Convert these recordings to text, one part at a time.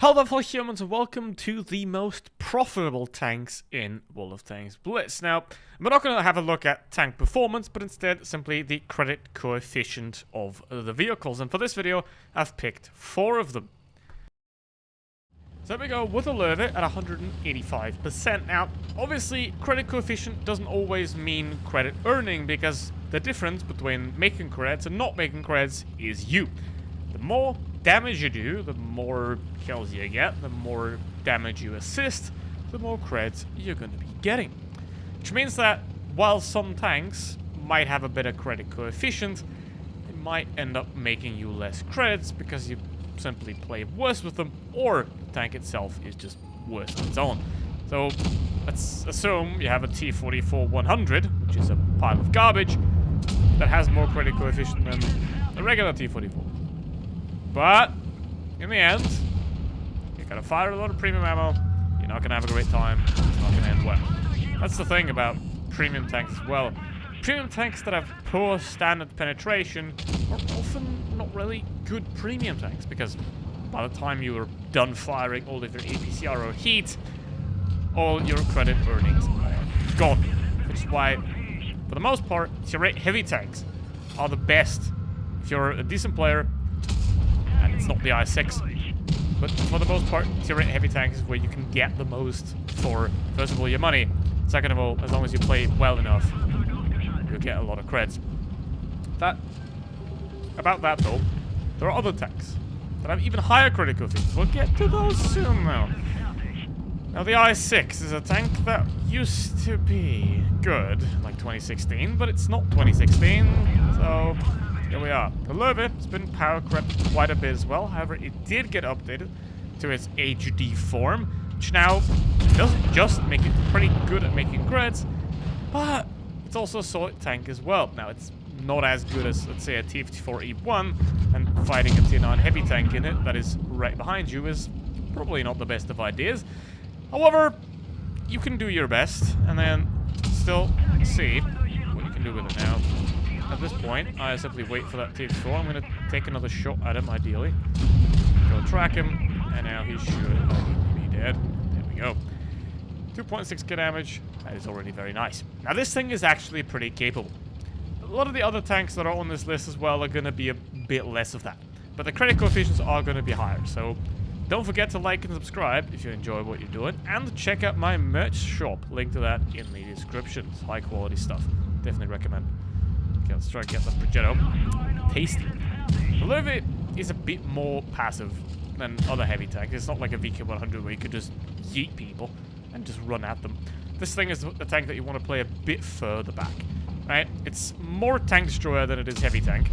Hello fellow humans and welcome to the most profitable tanks in World of Tanks Blitz. Now, we're not going to have a look at tank performance, but instead simply the credit coefficient of the vehicles. And for this video, I've picked 4 of them. So there we go with a Lurvy at 185%. Now, obviously, credit coefficient doesn't always mean credit earning, because the difference between making credits and not making credits is you. The more damage you do, the more kills you get, the more damage you assist, the more creds you're going to be getting. Which means that while some tanks might have a better credit coefficient, it might end up making you less credits because you simply play worse with them, or the tank itself is just worse on its own. So let's assume you have a T44-100, which is a pile of garbage, that has more credit coefficient than a regular T44. But in the end, you're gonna fire a lot of premium ammo, you're not gonna have a great time, it's not gonna end well. That's the thing about premium tanks as well. Premium tanks that have poor standard penetration are often not really good premium tanks, because by the time you are done firing all of your APCR or heat, all your credit earnings are gone. Which is why, for the most part, tier 8 heavy tanks are the best if you're a decent player. And it's not the i6, but for the most part, tier 8 heavy tanks is where you can get the most for, first of all, your money. Second of all, as long as you play well enough, you'll get a lot of creds. About that though, there are other tanks that have even higher credit coefficients. We'll get to those soon now. Now the i6 is a tank that used to be good, like 2016, but it's not 2016, so here we are. The Lurvy has been power crept quite a bit as well. However, it did get updated to its HD form, which now doesn't just make it pretty good at making creds, but it's also a solid tank as well. Now, it's not as good as, let's say, a T54E1, and fighting a T9 heavy tank in it that is right behind you is probably not the best of ideas. However, you can do your best, and then still see what you can do with it now. At this point, I simply wait for that T4. I'm going to take another shot at him, ideally. Go track him, and now he should be dead. There we go. 2.6k damage. That is already very nice. Now, this thing is actually pretty capable. A lot of the other tanks that are on this list as well are going to be a bit less of that. But the credit coefficients are going to be higher, so don't forget to like and subscribe if you enjoy what you're doing, and check out my merch shop. Link to that in the description. It's high quality stuff. Definitely recommend it. Okay, let's try to get some Progetto. Tasty. The Lurvy is a bit more passive than other heavy tanks. It's not like a VK100 where you could just yeet people and just run at them. This thing is the tank that you want to play a bit further back, right? It's more tank destroyer than it is heavy tank.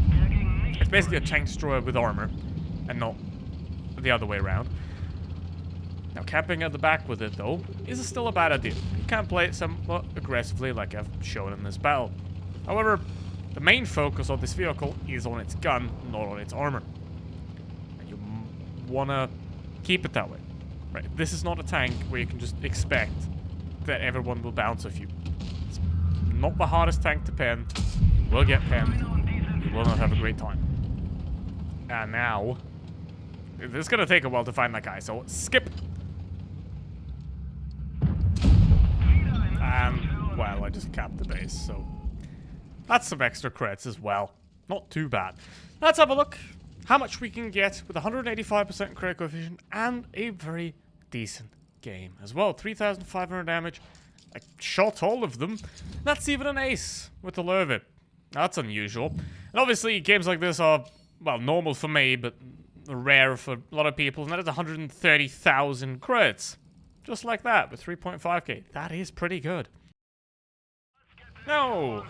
It's basically a tank destroyer with armor, and not the other way around. Now, camping at the back with it, though, is still a bad idea. You can play it somewhat aggressively, like I've shown in this battle. However, the main focus of this vehicle is on its gun, not on its armor. And you want to keep it that way. Right? This is not a tank where you can just expect that everyone will bounce off you. It's not the hardest tank to pen. You will get penned. You will not have a great time. And now, it's going to take a while to find that guy, so skip. And, well, I just capped the base, so that's some extra creds as well. Not too bad. Let's have a look how much we can get with 185% credit coefficient and a very decent game as well. 3,500 damage. I shot all of them. That's even an ace with the Lurvy. That's unusual. And obviously, games like this are, well, normal for me, but rare for a lot of people. And that is 130,000 creds. Just like that, with 3.5k. That is pretty good. No!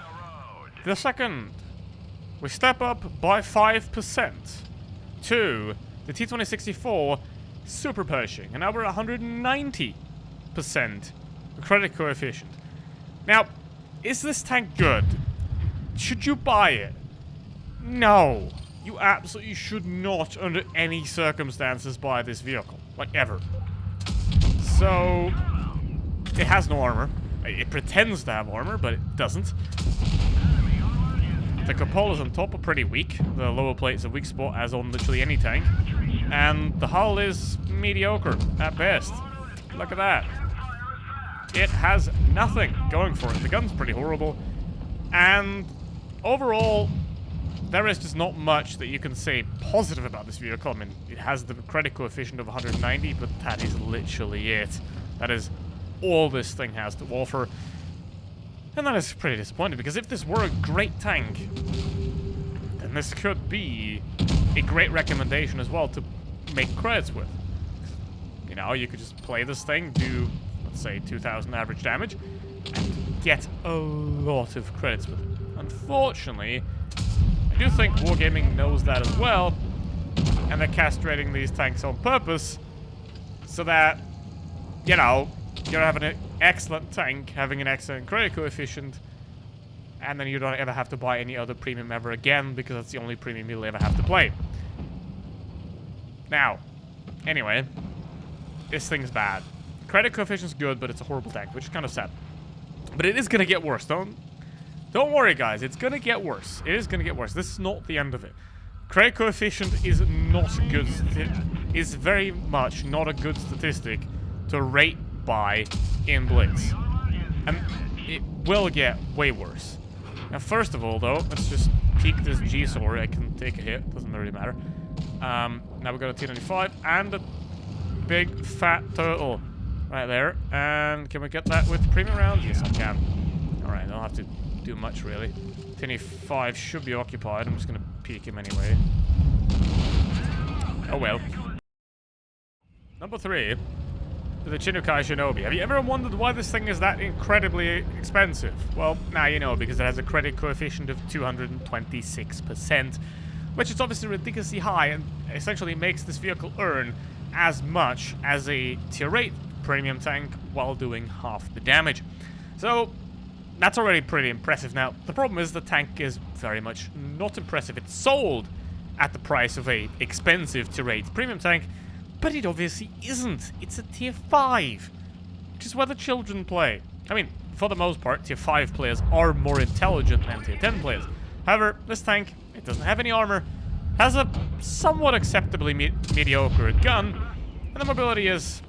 The second, we step up by 5% to the T2064 Super Pershing, and now we're at 190% credit coefficient. Now, is this tank good? Should you buy it? No. You absolutely should not, under any circumstances, buy this vehicle. Like, ever. So, it has no armor. It pretends to have armor, but it doesn't. The cupolas on top are pretty weak. The lower plate's a weak spot, as on literally any tank. And the hull is mediocre at best. Look at that. It has nothing going for it. The gun's pretty horrible. And overall, there is just not much that you can say positive about this vehicle. I mean, it has the credit coefficient of 190, but that is literally it. That is all this thing has to offer. And that is pretty disappointing, because if this were a great tank, then this could be a great recommendation as well to make credits with. You know, you could just play this thing, do, let's say, 2,000 average damage, and get a lot of credits with it. Unfortunately, I do think Wargaming knows that as well, and they're castrating these tanks on purpose, so that, you know, you're having an excellent tank, having an excellent credit coefficient, and then you don't ever have to buy any other premium ever again, because that's the only premium you'll ever have to play. Now, anyway, this thing's bad. Credit coefficient's good, but it's a horrible tank, which is kind of sad. But it is gonna get worse. Don't worry, guys. It's gonna get worse. It is gonna get worse. This is not the end of it. Credit coefficient is not good. Is very much not a good statistic to rate by in Blitz, and it will get way worse. Now, first of all, though, let's just peek this G-Sword. I can take a hit. Doesn't really matter. Now we've got a T95 and a big fat turtle right there. And can we get that with premium rounds? Yes, I can. All right, I don't have to do much really. T95 should be occupied. I'm just gonna peek him anyway. Oh well. Number 3. The Shinobi. Have you ever wondered why this thing is that incredibly expensive? Well, now you know, because it has a credit coefficient of 226%, which is obviously ridiculously high and essentially makes this vehicle earn as much as a tier 8 premium tank while doing half the damage. So, that's already pretty impressive. Now, the problem is the tank is very much not impressive. It's sold at the price of a expensive tier 8 premium tank, but it obviously isn't. It's a tier 5, which is where the children play. I mean, for the most part, tier 5 players are more intelligent than tier 10 players. However, this tank, it doesn't have any armor, has a somewhat acceptably mediocre gun, and the mobility is,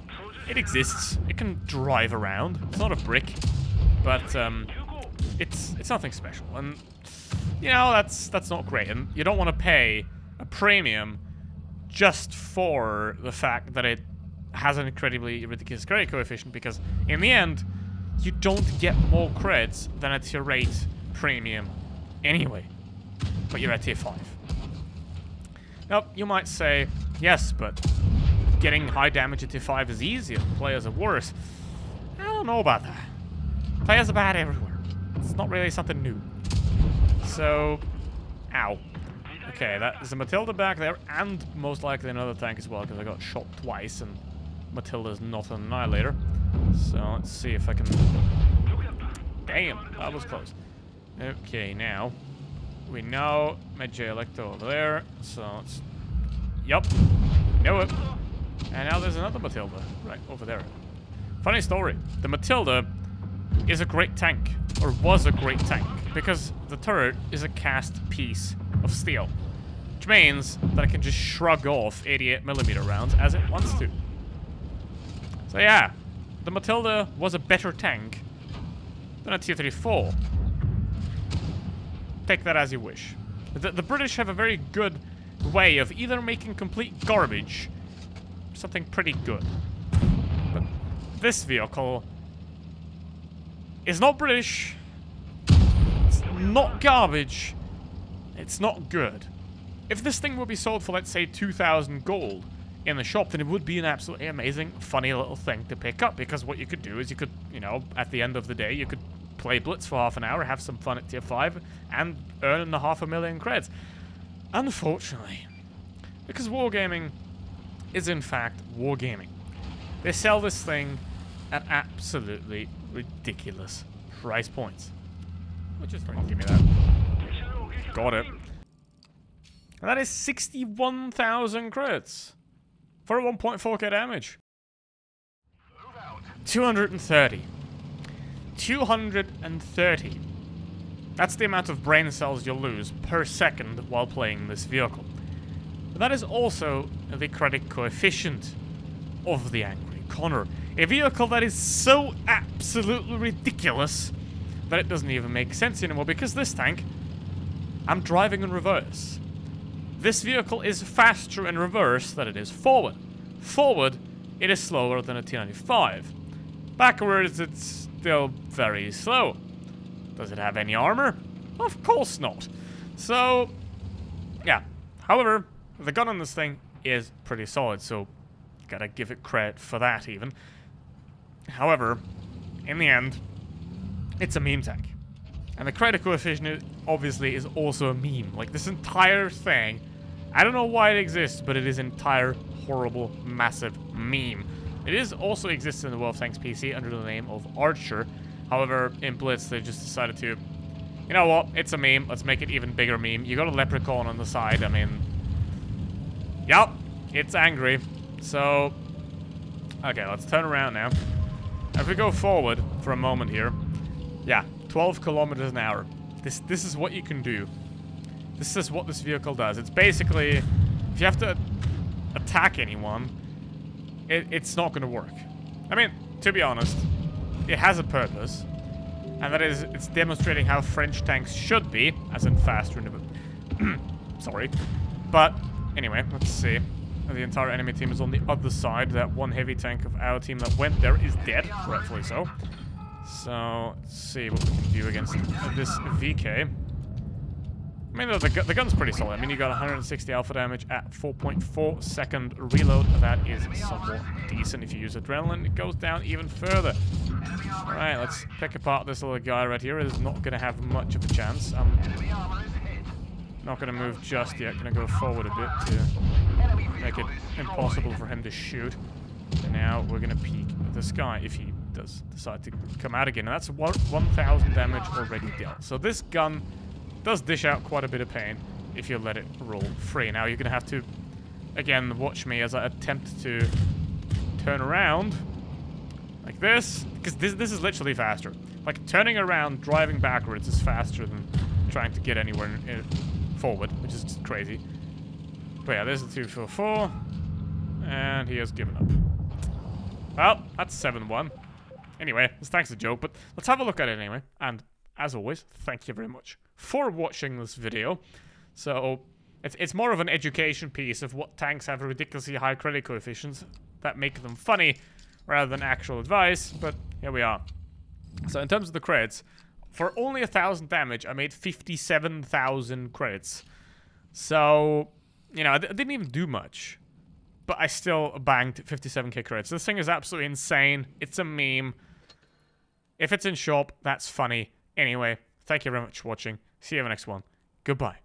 it exists. It can drive around. It's not a brick, but it's nothing special. And, you know, that's not great. And you don't want to pay a premium just for the fact that it has an incredibly ridiculous credit coefficient, because in the end, you don't get more creds than a tier 8 premium anyway, but you're at tier 5. Now, you might say, yes, but getting high damage at tier 5 is easier, players are worse. I don't know about that. Players are bad everywhere. It's not really something new. So, ow. Okay, that is a Matilda back there, and most likely another tank as well, because I got shot twice, and Matilda's not an annihilator. So let's see if I can... Damn, that was close. Okay, now we know Medjay Electo over there, so let's... Yup, know it. And now there's another Matilda right over there. Funny story, the Matilda is a great tank, or was a great tank, because the turret is a cast piece of steel, which means that it can just shrug off 88mm rounds as it wants to. So yeah, the Matilda was a better tank than a tier 3-4. Take that as you wish. The British have a very good way of either making complete garbage or something pretty good. But this vehicle is not British, it's not garbage, it's not good. If this thing would be sold for, let's say, 2,000 gold in the shop, then it would be an absolutely amazing, funny little thing to pick up, because what you could do is you could, you know, at the end of the day, you could play Blitz for half an hour, have some fun at tier 5, and earn 500,000 creds. Unfortunately, because Wargaming is in fact Wargaming, they sell this thing at absolutely ridiculous price points. Which is fine, give me that. Got it. And that is 61,000 crits for a 1.4k damage. 230. 230. That's the amount of brain cells you'll lose per second while playing this vehicle. But that is also the credit coefficient of the Angry Connor. A vehicle that is so absolutely ridiculous that it doesn't even make sense anymore, because this tank, I'm driving in reverse. This vehicle is faster in reverse than it is forward. Forward, it is slower than a T-95. Backwards, it's still very slow. Does it have any armor? Of course not. So, yeah. However, the gun on this thing is pretty solid, so gotta give it credit for that even. However, in the end, it's a meme tank. And the credit coefficient obviously is also a meme. Like, this entire thing, I don't know why it exists, but it is an entire horrible, massive meme. It is also exists in the World of Tanks PC under the name of Archer. However, in Blitz, they just decided to, you know what, it's a meme, let's make it even bigger meme. You got a leprechaun on the side, I mean, yup, it's angry. So, okay, let's turn around now. If we go forward for a moment here, yeah, 12 kilometers an hour. This is what you can do. This is what this vehicle does. It's basically, if you have to attack anyone, it's not going to work. I mean, to be honest, it has a purpose, and that is, it's demonstrating how French tanks should be, as in faster in sorry. But anyway, let's see. The entire enemy team is on the other side. That one heavy tank of our team that went there is dead, rightfully so. So, let's see what we can do against this VK. I mean, the gun's pretty solid. I mean, you got 160 alpha damage at 4.4 second reload. That is somewhat decent. If you use adrenaline, it goes down even further. Alright, let's pick apart this little guy right here. It is not going to have much of a chance. I'm not going to move just yet. Going to go forward a bit to make it impossible for him to shoot. And now we're going to peek this guy if he does decide to come out again. And that's 1,000 damage already dealt. So this gun does dish out quite a bit of pain if you let it roll free. Now you're going to have to, again, watch me as I attempt to turn around like this, because this is literally faster. Like, turning around, driving backwards is faster than trying to get anywhere forward, which is just crazy. But yeah, there's the 244, and he has given up. Well, that's 7-1. Anyway, this tank's a joke, but let's have a look at it anyway. And as always, thank you very much for watching this video. So, it's more of an education piece of what tanks have ridiculously high credit coefficients that make them funny, rather than actual advice, but here we are. So in terms of the credits, for only 1,000 damage, I made 57,000 credits. So, you know, I didn't even do much, but I still banged 57k credits. This thing is absolutely insane. It's a meme. If it's in shop, that's funny. Anyway, thank you very much for watching. See you in the next one. Goodbye.